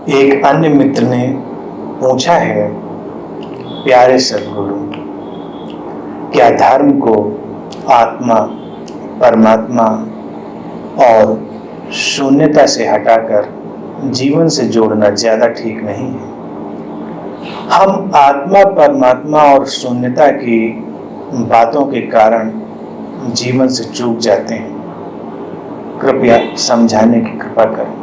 एक अन्य मित्र ने पूछा है, प्यारे सद्गुरु, क्या धर्म को आत्मा, परमात्मा और शून्यता से हटाकर जीवन से जोड़ना ज्यादा ठीक नहीं है? हम आत्मा, परमात्मा और शून्यता की बातों के कारण जीवन से चूक जाते हैं। कृपया समझाने की कृपा करें।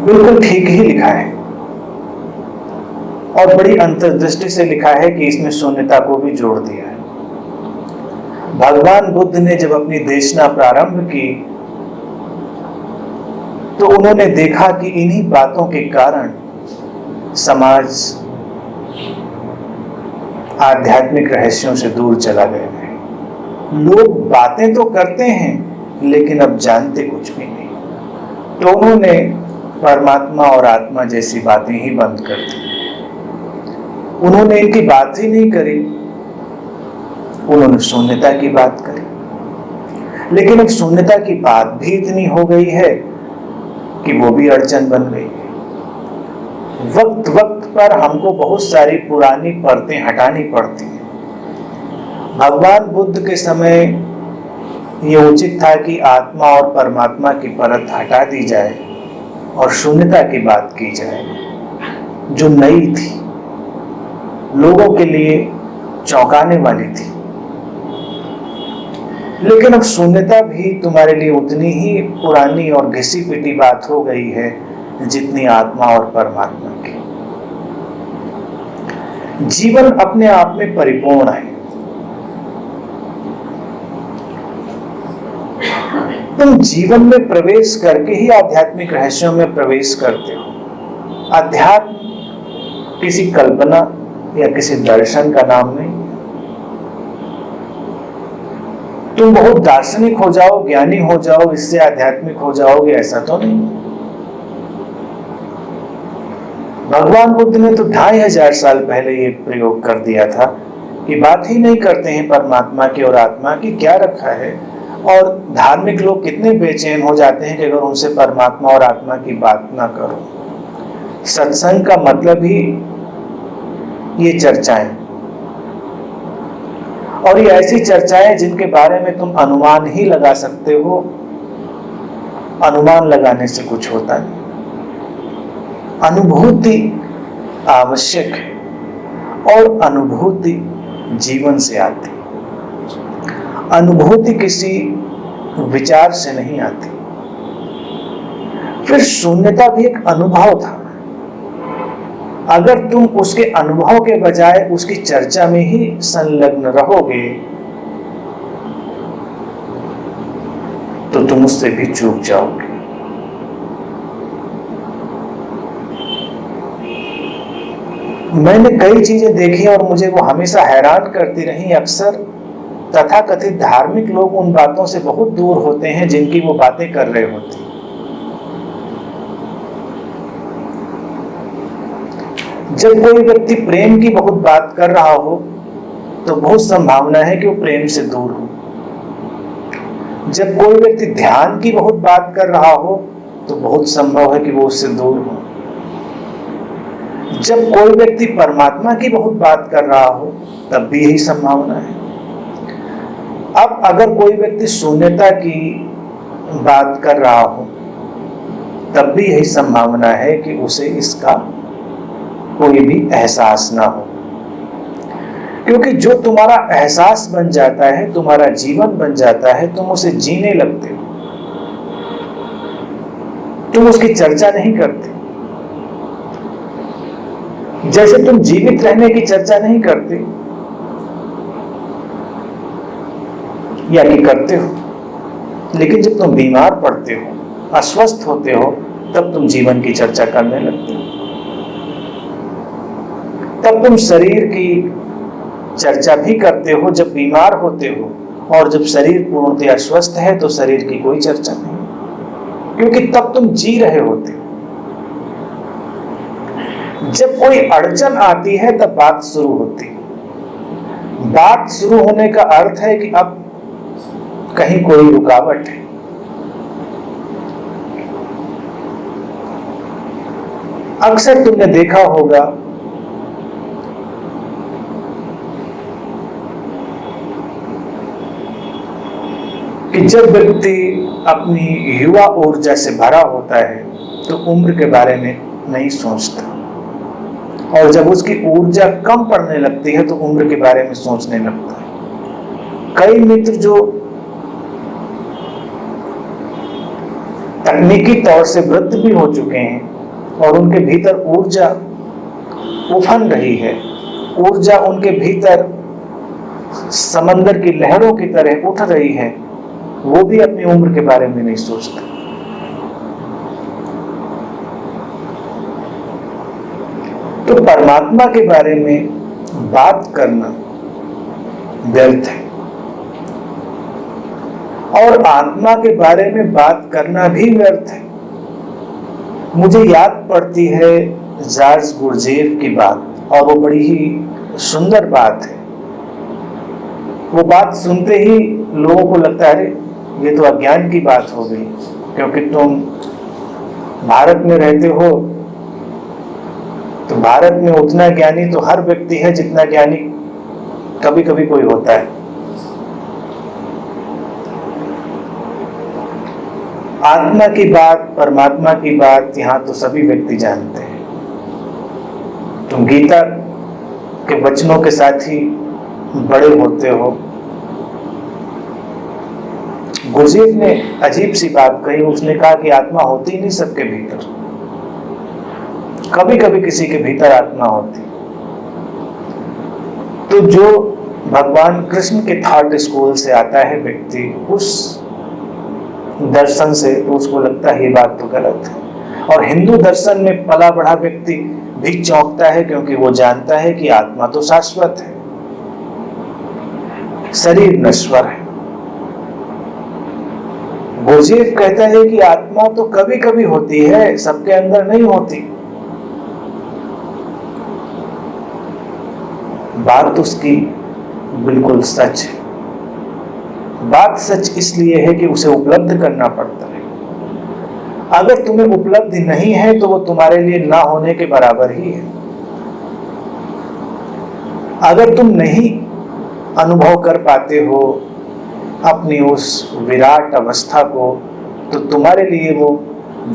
बिल्कुल ठीक ही लिखा है और बड़ी अंतर्दृष्टि से लिखा है कि इसमें शून्यता को भी जोड़ दिया है। भगवान बुद्ध ने जब अपनी देशना प्रारंभ की तो उन्होंने देखा कि इन्हीं बातों के कारण समाज आध्यात्मिक रहस्यों से दूर चला गया है। लोग बातें तो करते हैं लेकिन अब जानते कुछ भी नहीं। तो उन्होंने परमात्मा और आत्मा जैसी बातें ही बंद कर दी। उन्होंने इनकी बात ही नहीं करी, उन्होंने शून्यता की बात करी। लेकिन अब शून्यता की बात भी इतनी हो गई है कि वो भी अड़चन बन गई है। वक्त वक्त पर हमको बहुत सारी पुरानी परतें हटानी पड़ती हैं। भगवान बुद्ध के समय ये उचित था कि आत्मा और परमात्मा की परत हटा दी जाए और शून्यता की बात की जाए, जो नई थी, लोगों के लिए चौंकाने वाली थी। लेकिन अब शून्यता भी तुम्हारे लिए उतनी ही पुरानी और घिसी पिटी बात हो गई है जितनी आत्मा और परमात्मा की। जीवन अपने आप में परिपूर्ण है। तुम जीवन में प्रवेश करके ही आध्यात्मिक रहस्यों में प्रवेश करते हो। अध्यात्म किसी कल्पना या किसी दर्शन का नाम नहीं। तुम बहुत दार्शनिक हो जाओ, ज्ञानी हो जाओ, इससे आध्यात्मिक हो जाओगे, ऐसा तो नहीं। भगवान बुद्ध ने तो 2500 साल पहले ये प्रयोग कर दिया था कि बात ही नहीं करते हैं परमात्मा की और आत्मा की, क्या रखा है। और धार्मिक लोग कितने बेचैन हो जाते हैं कि अगर उनसे परमात्मा और आत्मा की बात ना करो। सत्संग का मतलब ही ये चर्चाएं, और ये ऐसी चर्चाएं जिनके बारे में तुम अनुमान ही लगा सकते हो। अनुमान लगाने से कुछ होता नहीं। अनुभूति आवश्यक है और अनुभूति जीवन से आती। अनुभूति किसी विचार से नहीं आती। फिर शून्यता भी एक अनुभव था। अगर तुम उसके अनुभव के बजाय उसकी चर्चा में ही संलग्न रहोगे तो तुम उससे भी चूक जाओगे। मैंने कई चीजें देखी और मुझे वो हमेशा हैरान करती रही। अक्सर तथाकथित धार्मिक लोग उन बातों से बहुत दूर होते हैं जिनकी वो बातें कर रहे होते हैं। जब कोई व्यक्ति प्रेम की बहुत बात कर रहा हो तो बहुत संभावना है कि वो प्रेम से दूर हो। जब कोई व्यक्ति ध्यान की बहुत बात कर रहा हो तो बहुत संभव है कि वो उससे दूर हो। जब कोई व्यक्ति परमात्मा की बहुत बात कर रहा हो तब भी यही संभावना है। अब अगर कोई व्यक्ति शून्यता की बात कर रहा हो तब भी यही संभावना है कि उसे इसका कोई भी एहसास ना हो। क्योंकि जो तुम्हारा एहसास बन जाता है, तुम्हारा जीवन बन जाता है, तुम उसे जीने लगते हो। तुम उसकी चर्चा नहीं करते। जैसे तुम जीवित रहने की चर्चा नहीं करते या कि करते हो, लेकिन जब तुम बीमार पड़ते हो, अस्वस्थ होते हो, तब तुम जीवन की चर्चा करने लगते हो। तब तुम शरीर की चर्चा भी करते हो जब बीमार होते हो, और जब शरीर पूर्णतः अस्वस्थ है तो शरीर की कोई चर्चा नहीं, क्योंकि तब तुम जी रहे होते हो। जब कोई अड़चन आती है तब बात शुरू होती है। बात शुरू होने का अर्थ है कि अब कहीं कोई रुकावट है। अक्सर तुमने देखा होगा कि जब व्यक्ति अपनी युवा ऊर्जा से भरा होता है तो उम्र के बारे में नहीं सोचता, और जब उसकी ऊर्जा कम पड़ने लगती है तो उम्र के बारे में सोचने लगता है। कई मित्र जो तकनीकी तौर से वृद्ध भी हो चुके हैं और उनके भीतर ऊर्जा उफन रही है, ऊर्जा उनके भीतर समंदर की लहरों की तरह उठ रही है, वो भी अपनी उम्र के बारे में नहीं सोचते। तो परमात्मा के बारे में बात करना व्यर्थ है, और आत्मा के बारे में बात करना भी व्यर्थ है। मुझे याद पड़ती है जार्ज गुरजेफ की बात, और वो बड़ी ही सुंदर बात है। वो बात सुनते ही लोगों को लगता है ये तो अज्ञान की बात हो गई, क्योंकि तुम भारत में रहते हो तो भारत में उतना ज्ञानी तो हर व्यक्ति है जितना ज्ञानी कभी कभी कोई होता है। आत्मा की बात, परमात्मा की बात यहाँ तो सभी व्यक्ति जानते हैं। तुम गीता के वचनों के साथ ही बड़े होते हो। गुरजेफ ने अजीब सी बात कही, उसने कहा कि आत्मा होती ही नहीं सबके भीतर, कभी कभी किसी के भीतर आत्मा होती। तो जो भगवान कृष्ण के थॉट स्कूल से आता है व्यक्ति, उस दर्शन से, तो उसको लगता है ये बात तो गलत है। और हिंदू दर्शन में पला बढ़ा व्यक्ति भी चौंकता है, क्योंकि वो जानता है कि आत्मा तो शाश्वत है, शरीर नश्वर है। गुरजेफ कहता है कि आत्मा तो कभी कभी होती है, सबके अंदर नहीं होती। बात उसकी बिल्कुल सच है। बात सच इसलिए है कि उसे उपलब्ध करना पड़ता है। अगर तुम्हें उपलब्धि नहीं है तो वो तुम्हारे लिए ना होने के बराबर ही है। अगर तुम नहीं अनुभव कर पाते हो अपनी उस विराट अवस्था को, तो तुम्हारे लिए वो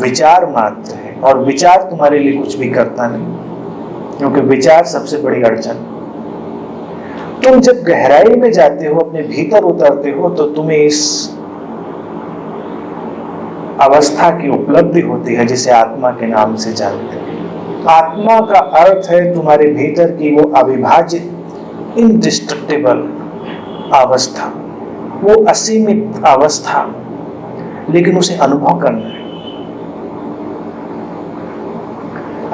विचार मात्र है, और विचार तुम्हारे लिए कुछ भी करता नहीं, क्योंकि विचार सबसे बड़ी अड़चन। तुम जब गहराई में जाते हो, अपने भीतर उतरते हो, तो तुम्हें इस अवस्था की उपलब्धि होती है जिसे आत्मा के नाम से जानते हैं। आत्मा का अर्थ है तुम्हारे भीतर की वो अविभाजित, इनडिस्ट्रक्टिबल अवस्था, वो असीमित अवस्था, लेकिन उसे अनुभव करना है।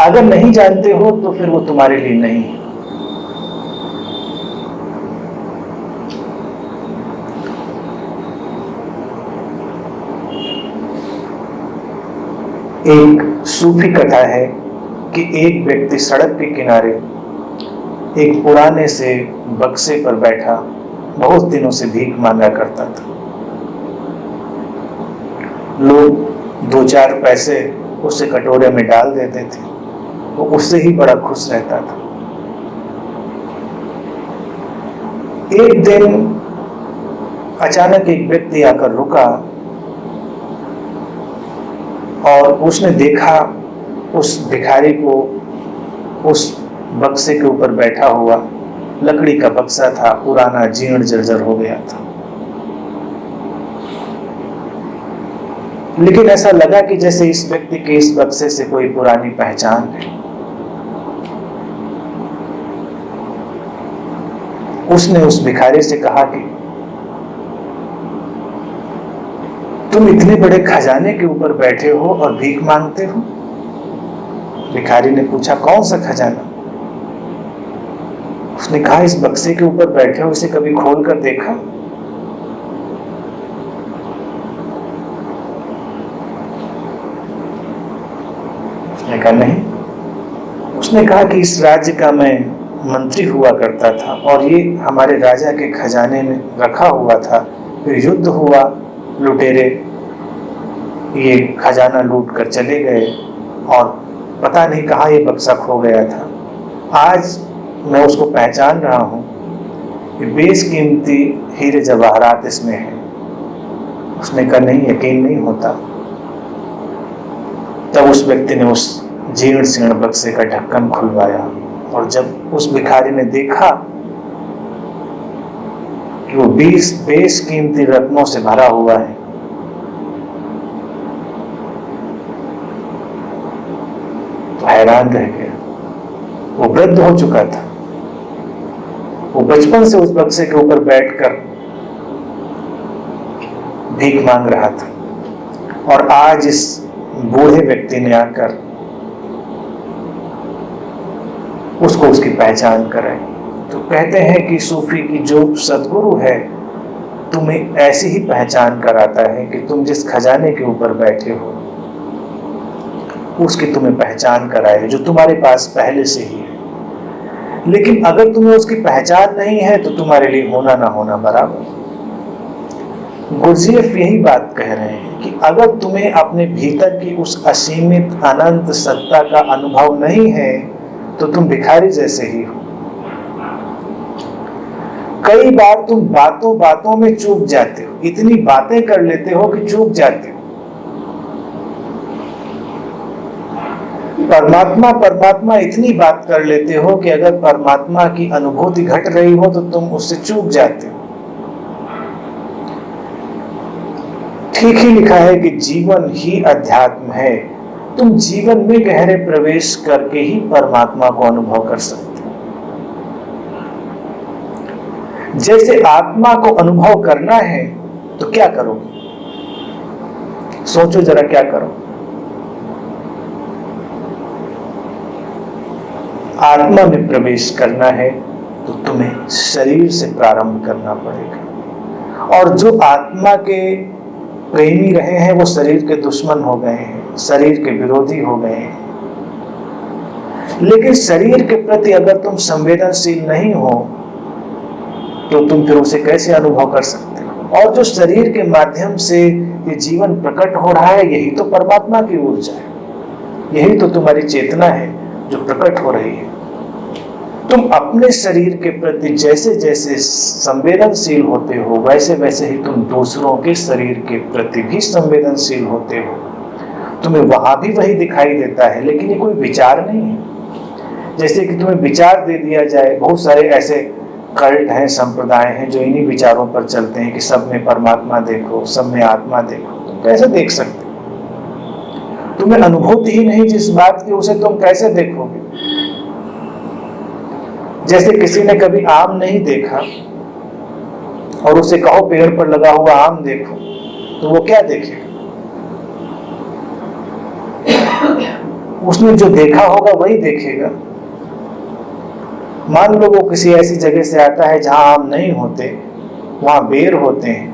अगर नहीं जानते हो तो फिर वो तुम्हारे लिए नहीं है। एक सूफी कथा है कि एक व्यक्ति सड़क के किनारे एक पुराने से बक्से पर बैठा बहुत दिनों से भीख मांगा करता था। लोग 2-4 पैसे उसे कटोरे में डाल देते थे, वो उससे ही बड़ा खुश रहता था। एक दिन अचानक एक व्यक्ति आकर रुका और उसने देखा उस भिखारी को उस बक्से के ऊपर बैठा हुआ। लकड़ी का बक्सा था, पुराना, जीर्ण जर्जर हो गया था, लेकिन ऐसा लगा कि जैसे इस व्यक्ति के इस बक्से से कोई पुरानी पहचान है। उसने उस भिखारी से कहा कि तुम इतने बड़े खजाने के ऊपर बैठे हो और भीख मांगते हो। भिखारी ने पूछा, कौन सा खजाना? उसने कहा, इस बक्से के ऊपर बैठे हो, इसे कभी खोल कर देखा? उसने कहा नहीं। उसने कहा कि इस राज्य का मैं मंत्री हुआ करता था और ये हमारे राजा के खजाने में रखा हुआ था। फिर युद्ध हुआ, लुटेरे ये खजाना लूट कर चले गए और पता नहीं कहाँ ये बक्सा खो गया था। आज मैं उसको पहचान रहा हूँ कि बेशकीमती हीरे जवाहरात इसमें है। उसने कहा नहीं, यकीन नहीं होता। तब उस व्यक्ति ने उस जीर्ण शीर्ण बक्से का ढक्कन खुलवाया और जब उस भिखारी ने देखा कि वो 20 बेशकीमती रत्नों से भरा हुआ है, तो हैरान रह गया। वो वृद्ध हो चुका था, वो बचपन से उस बक्से के ऊपर बैठकर भीख मांग रहा था और आज इस बूढ़े व्यक्ति ने आकर उसको उसकी पहचान कराई। तो कहते हैं कि सूफी की जो सद्गुरु है तुम्हें ऐसी ही पहचान कराता है कि तुम जिस खजाने के ऊपर बैठे हो उसकी तुम्हें पहचान कराए जो तुम्हारे पास पहले से ही है। लेकिन अगर तुम्हें उसकी पहचान नहीं है तो तुम्हारे लिए होना ना होना बराबर। गुरजीएफ यही बात कह रहे हैं कि अगर तुम्हें अपने भीतर की उस असीमित अनंत सत्ता का अनुभव नहीं है तो तुम भिखारी जैसे ही हो। कई बार तुम बातों बातों में चूक जाते हो, इतनी बातें कर लेते हो कि चूक जाते हो। परमात्मा परमात्मा इतनी बात कर लेते हो कि अगर परमात्मा की अनुभूति घट रही हो तो तुम उससे चूक जाते हो। ठीक ही लिखा है कि जीवन ही अध्यात्म है। तुम जीवन में गहरे प्रवेश करके ही परमात्मा को अनुभव कर सकते हो। जैसे आत्मा को अनुभव करना है तो क्या करोगे? सोचो जरा, क्या करो? आत्मा में प्रवेश करना है तो तुम्हें शरीर से प्रारंभ करना पड़ेगा। और जो आत्मा के प्रेमी रहे हैं वो शरीर के दुश्मन हो गए हैं, शरीर के विरोधी हो गए हैं। लेकिन शरीर के प्रति अगर तुम संवेदनशील नहीं हो तो तुम फिर उसे कैसे अनुभव कर सकते हो? और जो शरीर के माध्यम से ये जीवन प्रकट हो रहा है यही तो परमात्मा की ऊर्जा है, यही तो तुम्हारी चेतना है जो प्रकट हो रही है। तुम अपने शरीर के प्रति जैसे जैसे संवेदनशील होते हो वैसे वैसे ही तुम दूसरों के शरीर के प्रति भी संवेदनशील होते हो। तुम्हें वहां भी वही दिखाई देता है, लेकिन ये कोई विचार नहीं है। जैसे कि तुम्हें विचार दे दिया जाए, बहुत सारे ऐसे कल्ट हैं, संप्रदाय हैं जो इन्हीं विचारों पर चलते हैं कि सब में परमात्मा देखो, सब में आत्मा देखो। तुम कैसे देख सकते? तुम्हें अनुभूति ही नहीं जिस बात की, उसे तुम कैसे देखोगे? जैसे किसी ने कभी आम नहीं देखा और उसे कहो पेड़ पर लगा हुआ आम देखो, तो वो क्या देखेगा? उसने जो देखा होगा वही देखेगा। मान लो वो किसी ऐसी जगह से आता है जहां आम नहीं होते, वहां बेर होते हैं,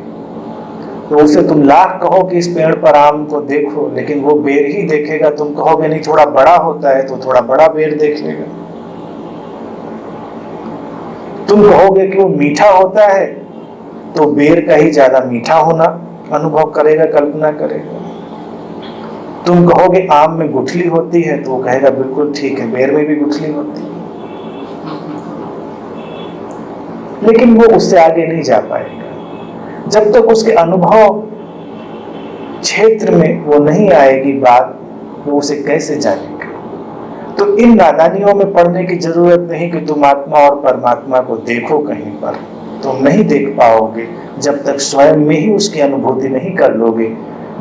तो उसे तुम लाख कहो कि इस पेड़ पर आम को देखो, लेकिन वो बेर ही देखेगा। तुम कहोगे नहीं थोड़ा बड़ा होता है, तो थोड़ा बड़ा बेर देख लेगा। तुम कहोगे कि वो मीठा होता है, तो बेर का ही ज्यादा मीठा होना अनुभव करेगा, कल्पना करेगा। तुम कहोगे आम में गुठली होती है, तो वो कहेगा बिल्कुल ठीक है, बेर में भी गुठली होती है। लेकिन वो उससे आगे नहीं जा पाएगा जब तक उसके अनुभव क्षेत्र में वो नहीं आएगी बात, वो उसे कैसे जानेगा? तो इन नादानियों में पड़ने की जरूरत नहीं कि तुम आत्मा और परमात्मा को देखो कहीं पर। तुम नहीं देख पाओगे जब तक स्वयं में ही उसकी अनुभूति नहीं कर लोगे,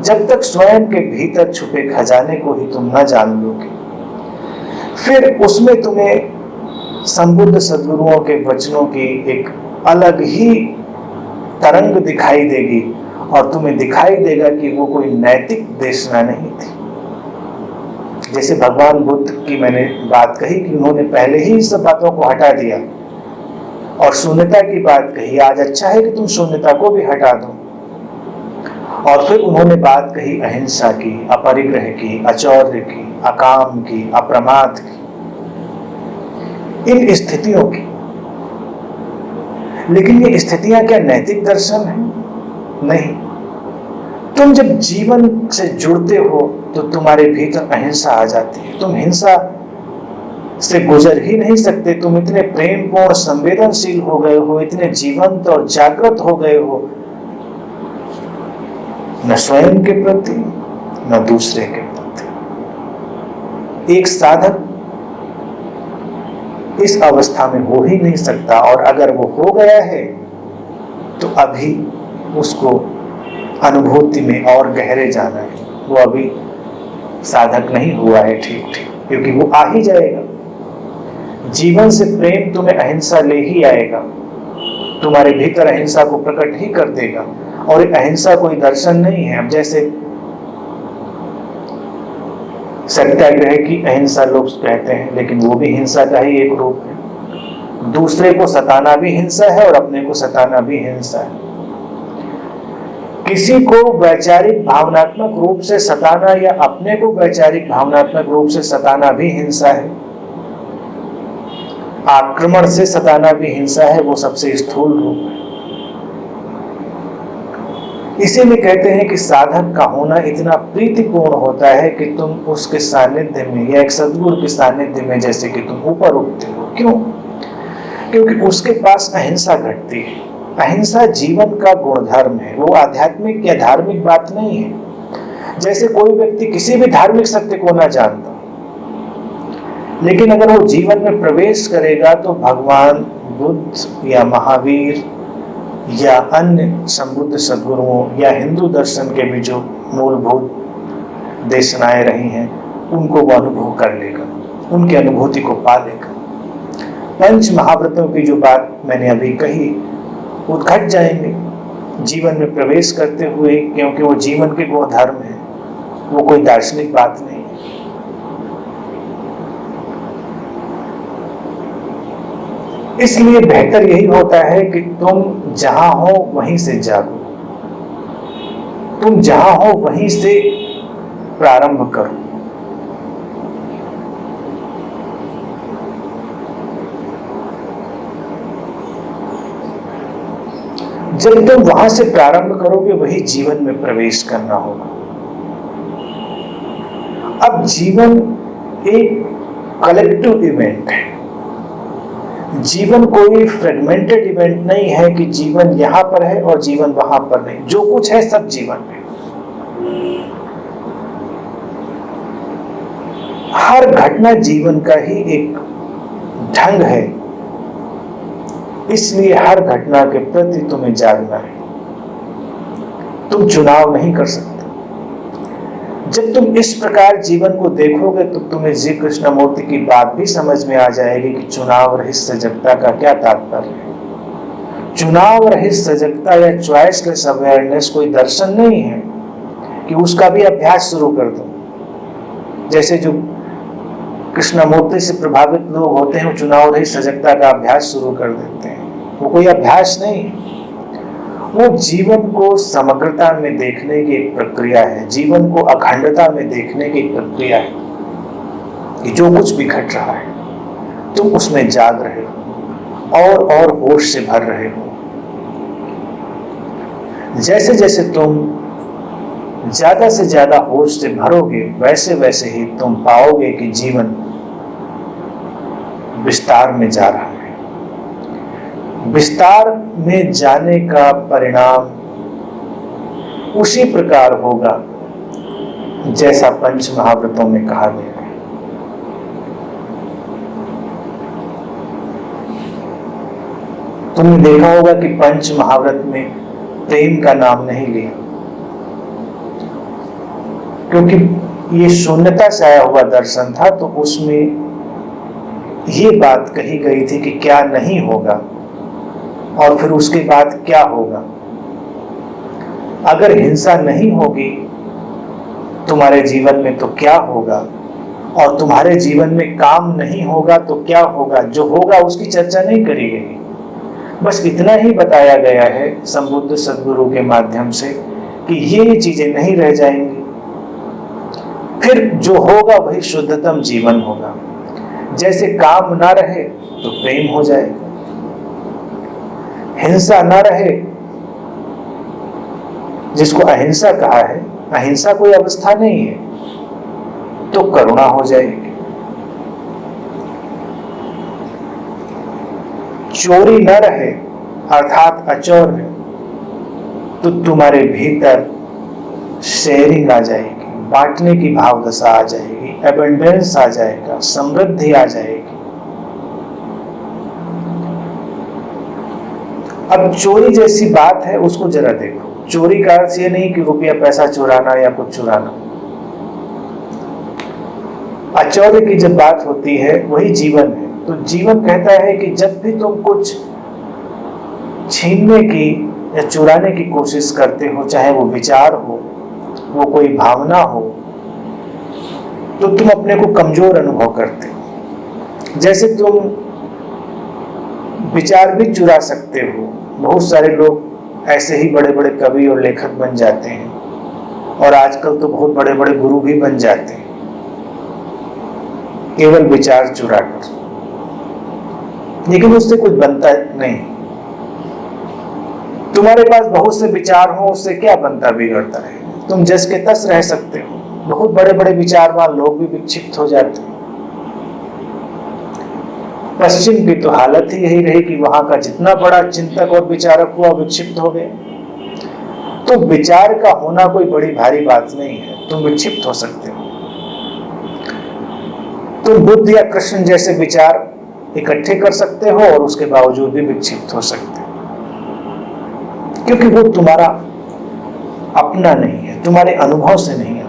जब तक स्वयं के भीतर छुपे खजाने को ही तुम न जान लोगे। फिर उसमें तुम्हें संबुद्ध सद्गुरुओं के वचनों की एक अलग ही तरंग दिखाई देगी और तुम्हें दिखाई देगा कि वो कोई नैतिक देशना नहीं थी। जैसे भगवान बुद्ध की मैंने बात कही कि उन्होंने पहले ही सब बातों को हटा दिया और शून्यता की बात कही। आज अच्छा है कि तुम शून्यता को भी हटा दो। और फिर उन्होंने बात कही अहिंसा की, अपरिग्रह की, अचौर्य की, अकाम की, अप्रमाद की। इन स्थितियों की। लेकिन ये स्थितियां क्या नैतिक दर्शन है? नहीं। तुम जब जीवन से जुड़ते हो तो तुम्हारे भीतर अहिंसा आ जाती है। तुम हिंसा से गुजर ही नहीं सकते। तुम इतने प्रेमपूर्ण, संवेदनशील हो गए हो, इतने जीवंत और जागृत हो गए हो, न स्वयं के प्रति न दूसरे के प्रति। एक साधक इस अवस्था में हो ही नहीं सकता, और अगर वो हो गया है तो अभी उसको अनुभूति में और गहरे जाना है। वो अभी साधक नहीं हुआ है ठीक, क्योंकि वो आ ही जाएगा। जीवन से प्रेम तुम्हें अहिंसा ले ही आएगा, तुम्हारे भीतर अहिंसा को प्रकट ही कर देगा। और अहिंसा कोई दर्शन नहीं है। अब जैसे सत्याग्रह की अहिंसा लोग कहते हैं, लेकिन वो भी हिंसा का ही एक रूप है। दूसरे को सताना भी हिंसा है और अपने को सताना भी हिंसा है। किसी को वैचारिक भावनात्मक रूप से सताना या अपने को वैचारिक भावनात्मक रूप से सताना भी हिंसा है। आक्रमण से सताना भी हिंसा है, वो सबसे स्थूल रूप है। इसीलिए कहते हैं कि साधक का होना इतना प्रीतिपूर्ण होता है कि तुम उसके सानिध्य में या एक सद्गुरु के सानिध्य में जैसे कि तुम ऊपर उठते हो। क्यों? क्योंकि उसके पास अहिंसा घटती है। अहिंसा जीवन का गुणधर्म है, वो आध्यात्मिक या धार्मिक बात नहीं है। जैसे कोई व्यक्ति किसी भी धार्मिक सत्य को ना जानता, लेकिन अगर वो जीवन में प्रवेश करेगा तो भगवान बुद्ध या महावीर या अन्य संबुद्ध सद्गुरुओं या हिंदू दर्शन के भी जो मूलभूत देशनाएं रही हैं, उनको वो अनुभव कर लेगा, उनकी अनुभूति को पा लेगा। पंच महाव्रतों की जो बात मैंने अभी कही, वो घट जाएंगे जीवन में प्रवेश करते हुए, क्योंकि वो जीवन के गुण धर्म है, वो कोई दार्शनिक बात नहीं। इसलिए बेहतर यही होता है कि तुम जहां हो वहीं से जागो, तुम जहां हो वहीं से प्रारंभ करो। जब तुम वहां से प्रारंभ करोगे, वही जीवन में प्रवेश करना होगा। अब जीवन एक कलेक्टिव इवेंट है। जीवन कोई फ्रेगमेंटेड इवेंट नहीं है कि जीवन यहां पर है और जीवन वहां पर नहीं। जो कुछ है सब जीवन में। हर घटना जीवन का ही एक ढंग है। इसलिए हर घटना के प्रति तुम्हें जागना है। तुम चुनाव नहीं कर सकते। जब तुम इस प्रकार जीवन को देखोगे तो तुम्हें श्री कृष्णमूर्ति की बात भी समझ में आ जाएगी कि चुनाव रहित सजगता का क्या तात्पर्य है। चुनाव रहित सजगता या चॉइसलेस अवेयरनेस कोई दर्शन नहीं है कि उसका भी अभ्यास शुरू कर दो। जैसे जो कृष्णमूर्ति से प्रभावित लोग होते हैं, वो चुनाव रहित सजगता का अभ्यास शुरू कर देते हैं। वो कोई अभ्यास नहीं, वो जीवन को समग्रता में देखने की एक प्रक्रिया है। जीवन को अखंडता में देखने की एक प्रक्रिया है कि जो कुछ भी घट रहा है तुम उसमें जाग रहे हो और होश से भर रहे हो। जैसे जैसे तुम ज्यादा से ज्यादा होश से भरोगे, वैसे वैसे ही तुम पाओगे कि जीवन विस्तार में जा रहा है। विस्तार में जाने का परिणाम उसी प्रकार होगा जैसा पंच महाव्रतों में कहा गया है। तुमने देखा होगा कि पंच महाव्रत में प्रेम का नाम नहीं लिया, क्योंकि ये शून्यता से आया हुआ दर्शन था। तो उसमें ये बात कही गई थी कि क्या नहीं होगा और फिर उसके बाद क्या होगा। अगर हिंसा नहीं होगी तुम्हारे जीवन में तो क्या होगा, और तुम्हारे जीवन में काम नहीं होगा तो क्या होगा। जो होगा उसकी चर्चा नहीं करी गई, बस इतना ही बताया गया है संबुद्ध सद्गुरु के माध्यम से कि ये चीजें नहीं रह जाएंगी। फिर जो होगा वही शुद्धतम जीवन होगा। जैसे काम ना रहे तो प्रेम हो जाए, हिंसा ना रहे, जिसको अहिंसा कहा है, अहिंसा कोई अवस्था नहीं है, तो करुणा हो जाएगी। चोरी न रहे अर्थात अचौर्य, तो तुम्हारे भीतर शेयरिंग आ जाएगी, बांटने की भाव दशा आ जाएगी, एबंडेंस आ जाएगा, समृद्धि आ जाएगी। अब चोरी जैसी बात है, उसको जरा देखो। चोरी का अर्थ ये नहीं कि रुपया पैसा चुराना या कुछ चुराना। अचौर्य की जब बात होती है वही जीवन है। तो जीवन कहता है कि जब भी तुम कुछ छीनने की या चुराने की कोशिश करते हो, चाहे वो विचार हो, वो कोई भावना हो, तो तुम अपने को कमजोर अनुभव करते हो। जैसे तुम विचार भी चुरा सकते हो। बहुत सारे लोग ऐसे ही बड़े बड़े कवि और लेखक बन जाते हैं, और आजकल तो बहुत बड़े बड़े गुरु भी बन जाते हैं, केवल विचार चुराकर। लेकिन उससे कुछ बनता नहीं। तुम्हारे पास बहुत से विचार हो, उससे क्या बनता बिगड़ता है? तुम जस के तस रह सकते हो। बहुत बड़े बड़े विचारवान लोग भी विक्षिप्त हो जाते हैं। पश्चिम की तो हालत ही यही रही कि वहां का जितना बड़ा चिंतक और विचारक हुआ विक्षिप्त हो गए। तो विचार का होना कोई बड़ी भारी बात नहीं है, तुम विक्षिप्त हो सकते हो। तुम बुद्ध या कृष्ण जैसे विचार इकट्ठे कर सकते हो और उसके बावजूद भी विक्षिप्त हो सकते हो, क्योंकि वो तुम्हारा अपना नहीं है, तुम्हारे अनुभव से नहीं है।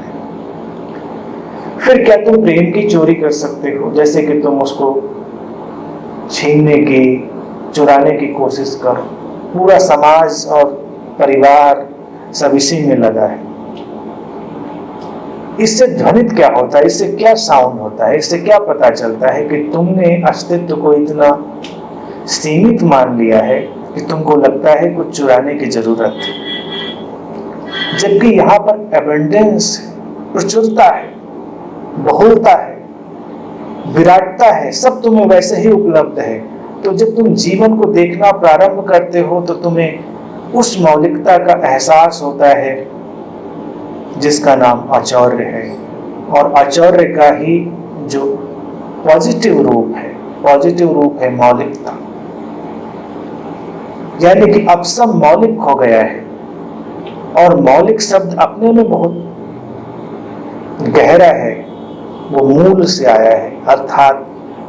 फिर क्या तुम प्रेम की चोरी कर सकते हो? जैसे कि तुम उसको छीनने की, चुराने की कोशिश करो। पूरा समाज और परिवार सब इसी में लगा है। इससे ध्वनित क्या होता है? इससे क्या साउंड होता है? इससे क्या पता चलता है कि तुमने अस्तित्व को इतना सीमित मान लिया है कि तुमको लगता है कुछ चुराने की जरूरत है, जबकि यहाँ पर एबंडेंस, प्रचुरता है, बहुलता है, विराटता है, सब तुम्हें वैसे ही उपलब्ध है। तो जब तुम जीवन को देखना प्रारंभ करते हो तो तुम्हें उस मौलिकता का एहसास होता है जिसका नाम अचौर्य है। और अचौर्य का ही जो पॉजिटिव रूप है मौलिकता। यानी कि अब सब मौलिक हो गया है, और मौलिक शब्द अपने में बहुत गहरा है। वो मूल से आया है, अर्थात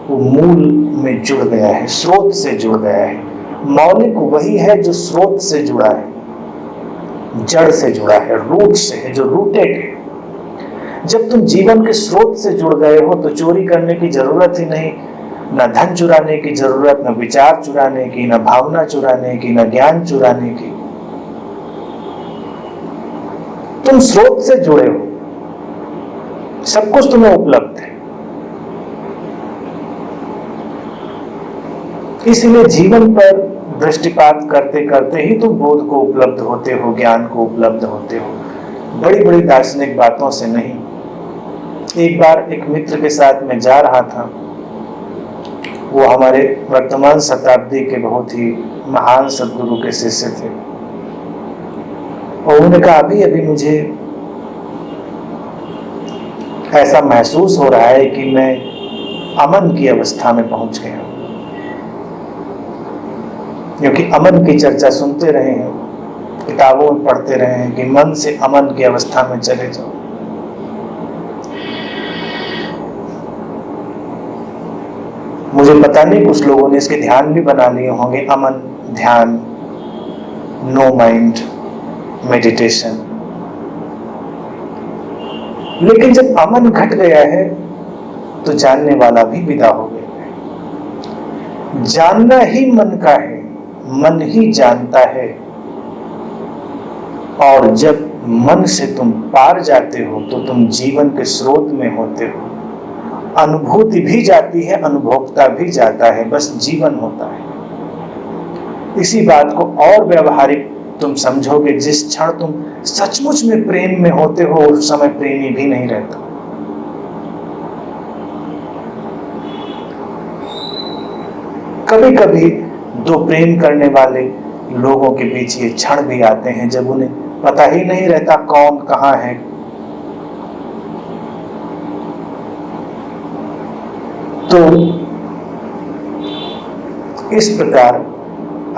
वो मूल में जुड़ गया है, स्रोत से जुड़ गया है। मौलिक वही है जो स्रोत से जुड़ा है, जड़ से जुड़ा है, रूट से है, जो रूटेड है। जब तुम जीवन के स्रोत से जुड़ गए हो तो चोरी करने की जरूरत ही नहीं, न धन चुराने की जरूरत, न विचार चुराने की, न भावना चुराने की, न ज्ञान चुराने की। तुम स्रोत से जुड़े हो, सब कुछ तुम्हें उपलब्ध है। इसलिए जीवन पर दृष्टिपात करते करते ही तुम बोध को उपलब्ध होते हो, ज्ञान को उपलब्ध होते हो, बड़ी बड़ी दार्शनिक बातों से नहीं। एक बार एक मित्र के साथ मैं जा रहा था, वो हमारे वर्तमान शताब्दी के बहुत ही महान सद्गुरु के शिष्य थे, और उन्होंने कहा अभी अभी मुझे ऐसा महसूस हो रहा है कि मैं अमन की अवस्था में पहुंच गया, क्योंकि अमन की चर्चा सुनते रहे हैं, किताबों में पढ़ते रहे हैं कि मन से अमन की अवस्था में चले जाओ। मुझे पता नहीं कुछ लोगों ने इसके ध्यान भी बना लिए होंगे, अमन ध्यान, नो माइंड मेडिटेशन। लेकिन जब अमन घट गया है तो जानने वाला भी विदा हो गया है। जानना ही मन का है, मन ही जानता है। और जब मन से तुम पार जाते हो तो तुम जीवन के स्रोत में होते हो। अनुभूति भी जाती है, अनुभोक्ता भी जाता है, बस जीवन होता है। इसी बात को और व्यवहारिक तुम समझोगे, जिस क्षण तुम सचमुच में प्रेम में होते हो उस समय प्रेमी भी नहीं रहता। कभी कभी दो प्रेम करने वाले लोगों के बीच ये क्षण भी आते हैं जब उन्हें पता ही नहीं रहता कौन कहाँ है। तो इस प्रकार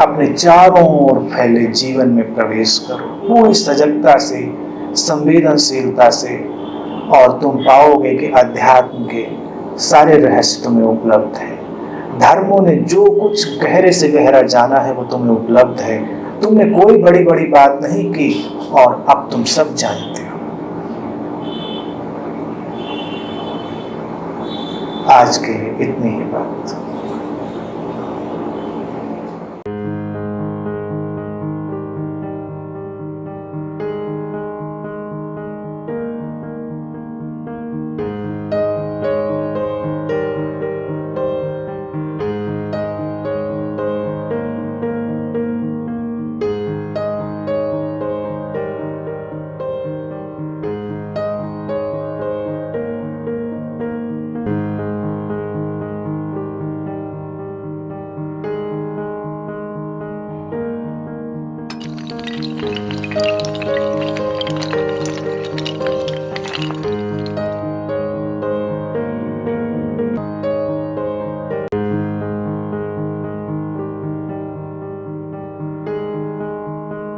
अपने चारों ओर फैले जीवन में प्रवेश करो पूरी सजगता से, संवेदनशीलता से, और तुम पाओगे कि अध्यात्म के सारे रहस्य तुम्हें उपलब्ध है। धर्मों ने जो कुछ गहरे से गहरा जाना है वो तुम्हें उपलब्ध है। तुमने कोई बड़ी बड़ी बात नहीं की और अब तुम सब जानते हो। आज के लिए इतनी ही बात।